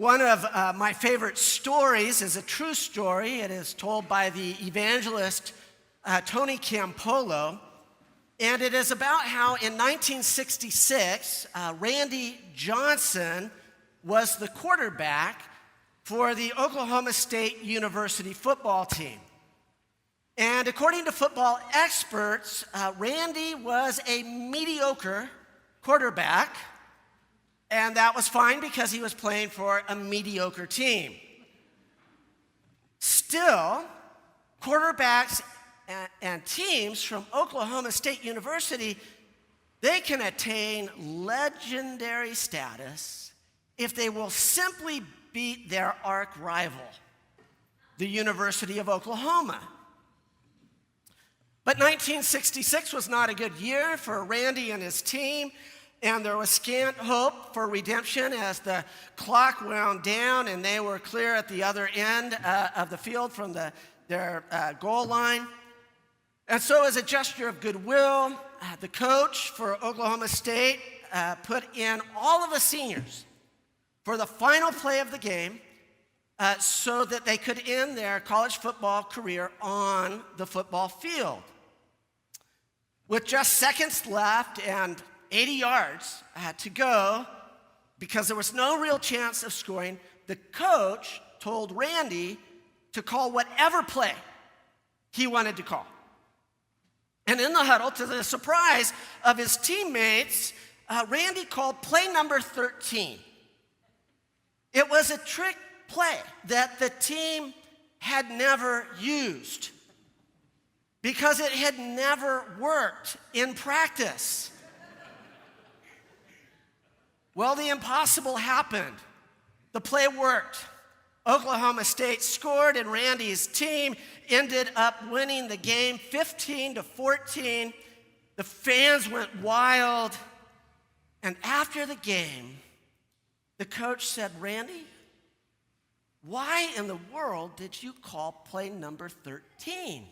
One of my favorite stories is a true story. It is told by the evangelist Tony Campolo, and it is about how in 1966, Randy Johnson was the quarterback for the Oklahoma State University football team. And according to football experts, Randy was a mediocre quarterback, and that was fine because he was playing for a mediocre team. Still, quarterbacks and teams from Oklahoma State University, they can attain legendary status if they will simply beat their arch rival, the University of Oklahoma. But 1966 was not a good year for Randy and his team, and there was scant hope for redemption as the clock wound down and they were clear at the other end of the field from their goal line. And so as a gesture of goodwill, the coach for Oklahoma State put in all of the seniors for the final play of the game so that they could end their college football career on the football field. With just seconds left and 80 yards to go, because there was no real chance of scoring, the coach told Randy to call whatever play he wanted to call. And in the huddle, to the surprise of his teammates, Randy called play number 13. It was a trick play that the team had never used because it had never worked in practice. Well, the impossible happened. The play worked. Oklahoma State scored, and Randy's team ended up winning the game 15-14. The fans went wild. And after the game, the coach said, "Randy, why in the world did you call play number 13?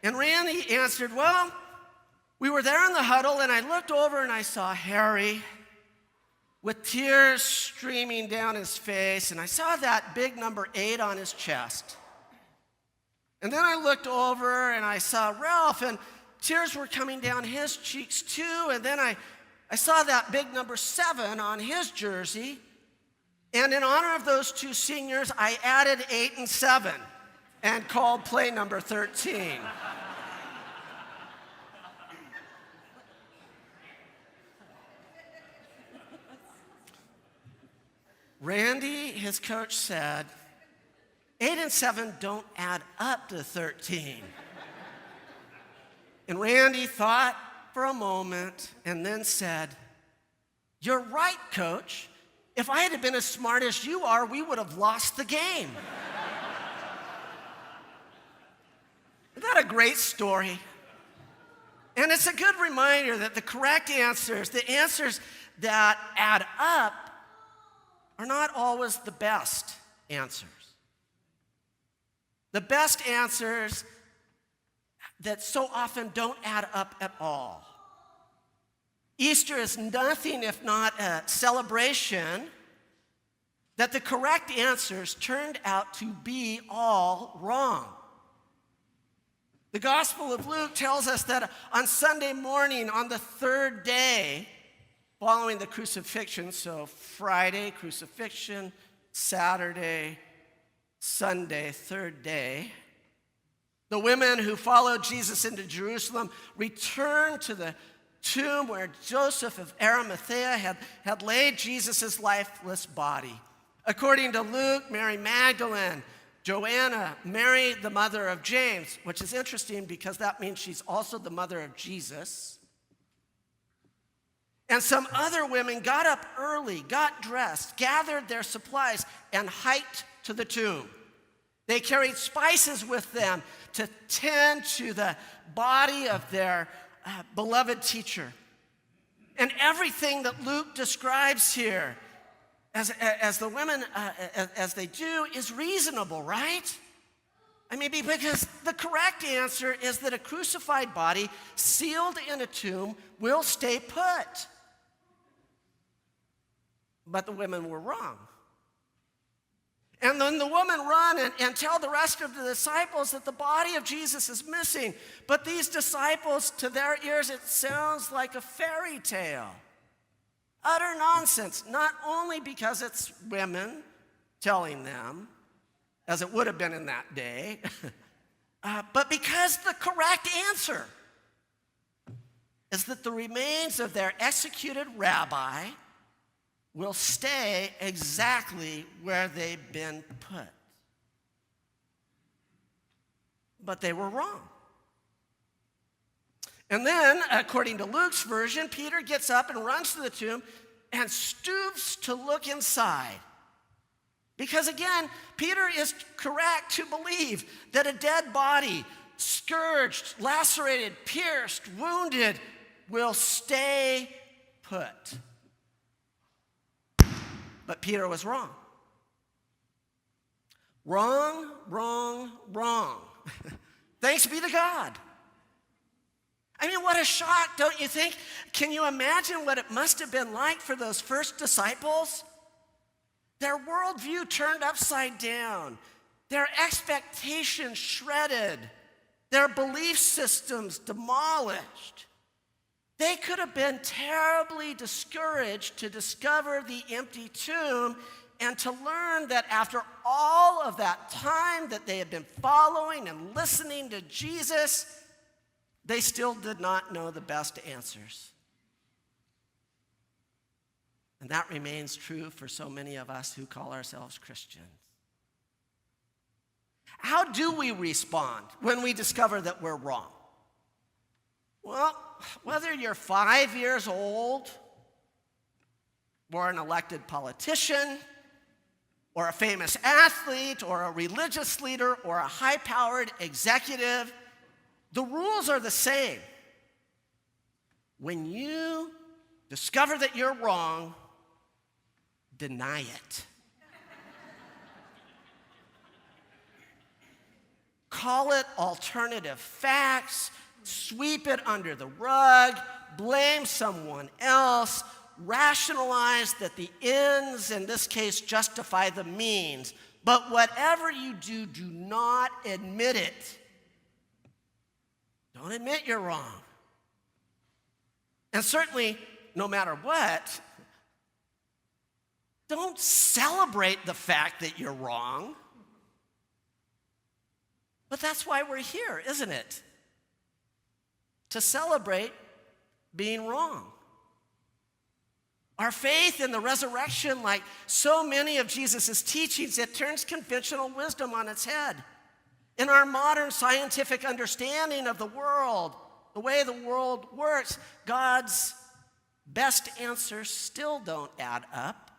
And Randy answered, "Well, we were there in the huddle, and I looked over and I saw Harry with tears streaming down his face, and I saw that big number 8 on his chest. And then I looked over and I saw Ralph, and tears were coming down his cheeks too, and then I saw that big number 7 on his jersey, and in honor of those two seniors, I added 8 and 7 and called play number 13. Randy, his coach, said, 8 and 7 don't add up to 13. And Randy thought for a moment and then said, "You're right, coach. If I had been as smart as you are, we would have lost the game." Isn't that a great story? And it's a good reminder that the correct answers, the answers that add up, are not always the best answers. The best answers that so often don't add up at all. Easter is nothing if not a celebration that the correct answers turned out to be all wrong. The Gospel of Luke tells us that on Sunday morning, on the third day following the crucifixion, so Friday, crucifixion, Saturday, Sunday, third day, the women who followed Jesus into Jerusalem returned to the tomb where Joseph of Arimathea had laid Jesus' lifeless body. According to Luke, Mary Magdalene, Joanna, Mary, the mother of James, which is interesting because that means she's also the mother of Jesus, and some other women got up early, got dressed, gathered their supplies, and hiked to the tomb. They carried spices with them to tend to the body of their beloved teacher. And everything that Luke describes here as the women, as they do, is reasonable, right? I mean, because the correct answer is that a crucified body sealed in a tomb will stay put. But the women were wrong. And then the woman run and tell the rest of the disciples that the body of Jesus is missing. But these disciples, to their ears, it sounds like a fairy tale. Utter nonsense, not only because it's women telling them, as it would have been in that day, but because the correct answer is that the remains of their executed rabbi will stay exactly where they've been put. But they were wrong. And then, according to Luke's version, Peter gets up and runs to the tomb and stoops to look inside. Because again, Peter is correct to believe that a dead body, scourged, lacerated, pierced, wounded, will stay put. But Peter was wrong. Wrong, wrong, wrong. Thanks be to God. I mean, what a shock, don't you think? Can you imagine what it must have been like for those first disciples? Their worldview turned upside down, their expectations shredded, their belief systems demolished. They could have been terribly discouraged to discover the empty tomb and to learn that after all of that time that they had been following and listening to Jesus, they still did not know the best answers. And that remains true for so many of us who call ourselves Christians. How do we respond when we discover that we're wrong? Well, whether you're 5 years old, or an elected politician, or a famous athlete, or a religious leader, or a high-powered executive, the rules are the same. When you discover that you're wrong, deny it. Call it alternative facts, sweep it under the rug, blame someone else, rationalize that the ends, in this case, justify the means. But whatever you do, do not admit it. Don't admit you're wrong. And certainly, no matter what, don't celebrate the fact that you're wrong. But that's why we're here, isn't it? To celebrate being wrong. Our faith in the resurrection, like so many of Jesus' teachings, it turns conventional wisdom on its head. In our modern scientific understanding of the world, the way the world works, God's best answers still don't add up.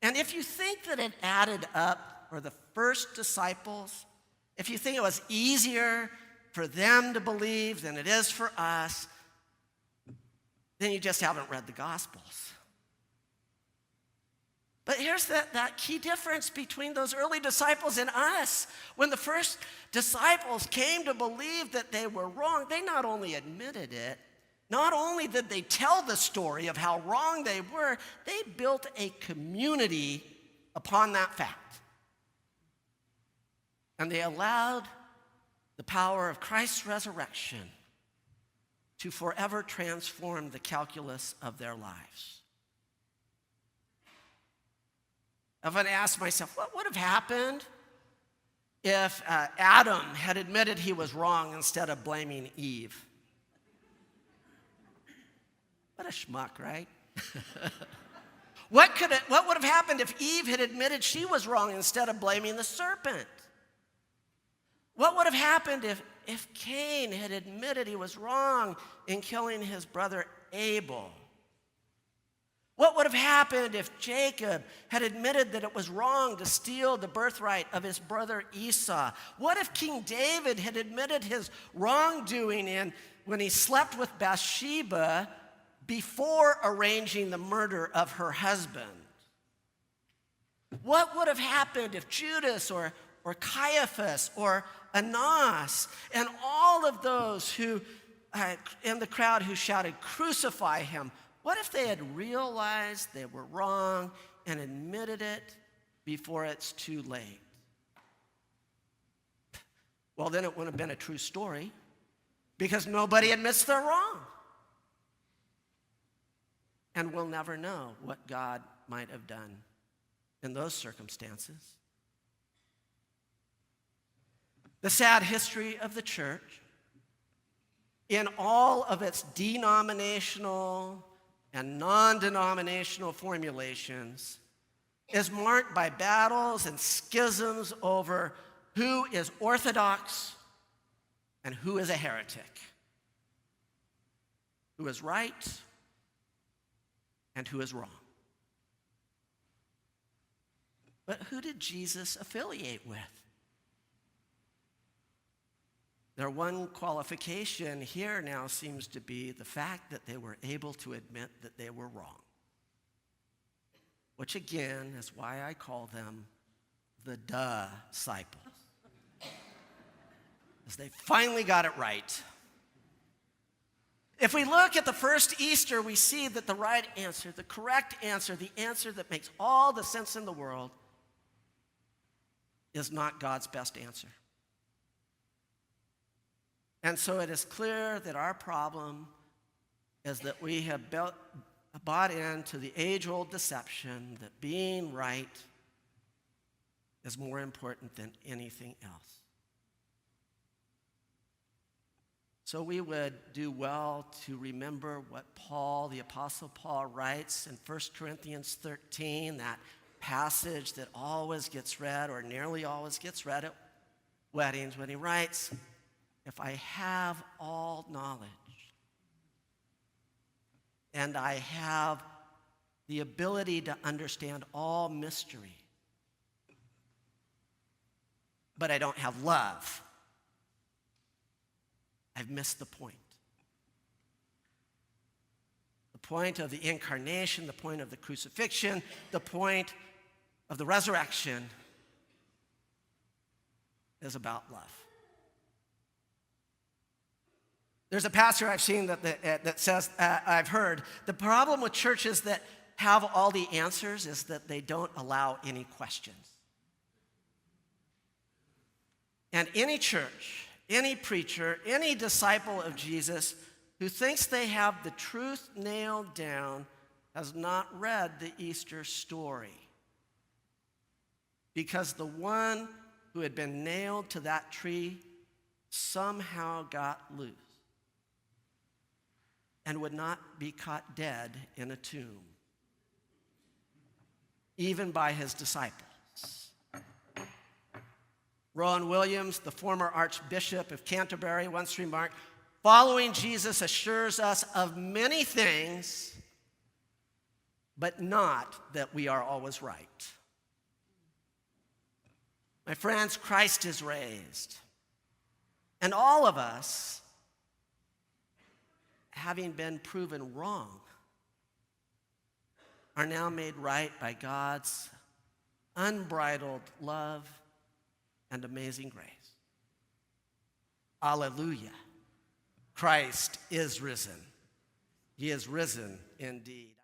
And if you think that it added up for the first disciples, if you think it was easier for them to believe than it is for us, then you just haven't read the Gospels. But here's that key difference between those early disciples and us. When the first disciples came to believe that they were wrong, they not only admitted it, not only did they tell the story of how wrong they were, they built a community upon that fact. And they allowed the power of Christ's resurrection to forever transform the calculus of their lives. I've often asked myself, what would have happened if Adam had admitted he was wrong instead of blaming Eve? What a schmuck, right? What would have happened if Eve had admitted she was wrong instead of blaming the serpent? What would have happened if Cain had admitted he was wrong in killing his brother Abel? What would have happened if Jacob had admitted that it was wrong to steal the birthright of his brother Esau? What if King David had admitted his wrongdoing when he slept with Bathsheba before arranging the murder of her husband? What would have happened if Judas or Caiaphas or Annas and all of those who in the crowd who shouted, "Crucify him"? What if they had realized they were wrong and admitted it before it's too late. Well, then it wouldn't have been a true story because nobody admits they're wrong. And we'll never know what God might have done in those circumstances. The sad history of the church, in all of its denominational and non-denominational formulations, is marked by battles and schisms over who is orthodox and who is a heretic, who is right and who is wrong. But who did Jesus affiliate with? Their one qualification here now seems to be the fact that they were able to admit that they were wrong, which again is why I call them the disciples, because they finally got it right. If we look at the first Easter, we see that the right answer, the correct answer, the answer that makes all the sense in the world, is not God's best answer. And so it is clear that our problem is that we have bought into the age-old deception that being right is more important than anything else. So we would do well to remember what Paul, the Apostle Paul, writes in 1 Corinthians 13, that passage that always gets read or nearly always gets read at weddings, when he writes, "If I have all knowledge and I have the ability to understand all mystery, but I don't have love, I've missed the point." The point of the incarnation, the point of the crucifixion, the point of the resurrection is about love. There's a pastor I've seen that says, I've heard, the problem with churches that have all the answers is that they don't allow any questions. And any church, any preacher, any disciple of Jesus who thinks they have the truth nailed down has not read the Easter story. Because the one who had been nailed to that tree somehow got loose and would not be caught dead in a tomb, even by his disciples. Rowan Williams, the former Archbishop of Canterbury, once remarked, "Following Jesus assures us of many things, but not that we are always right." My friends, Christ is raised, and all of us, having been proven wrong, are now made right by God's unbridled love and amazing grace. Alleluia. Christ is risen. He is risen indeed.